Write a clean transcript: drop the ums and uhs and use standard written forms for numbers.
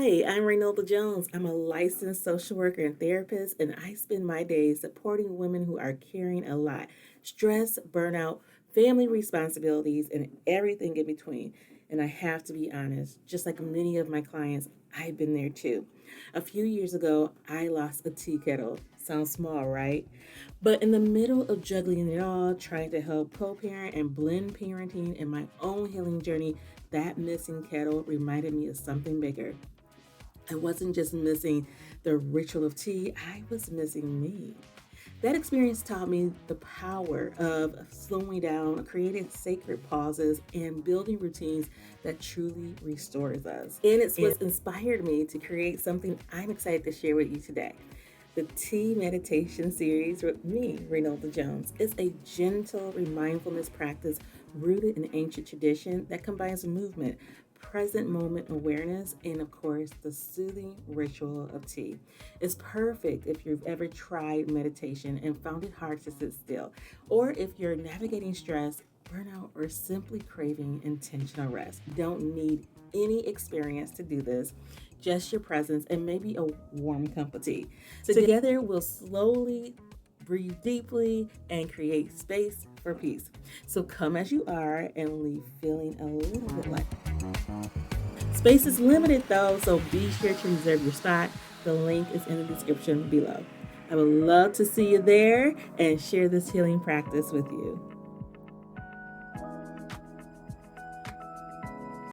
Hi, I'm Reynelda Jones. I'm a licensed social worker and therapist, and I spend my days supporting women who are carrying a lot stress, burnout, family responsibilities, and everything in between. And I have to be honest, just like many of my clients, I've been there too. A few years ago, I lost a tea kettle. Sounds small, right? But in the middle of juggling it all, trying to help co parent and blend parenting and my own healing journey, that missing kettle reminded me of something bigger. I wasn't just missing the ritual of tea, I was missing me. That experience taught me the power of slowing down, creating sacred pauses, and building routines that truly restores us. And it's what inspired me to create something I'm excited to share with you today. The Tea Meditation series with me, Reynelda Jones, is a gentle mindfulness practice rooted in ancient tradition that combines movement, present moment awareness, and of course, the soothing ritual of tea. It's perfect if you've ever tried meditation and found it hard to sit still, or if you're navigating stress, burnout, or simply craving intentional rest. You don't need any experience to do this, just your presence and maybe a warm cup of tea. Together, we'll slowly breathe deeply and create space for peace. So come as you are and leave feeling a little bit like space is limited though, so be sure to reserve your spot. The link is in the description below. I would love to see you there and share this healing practice with you.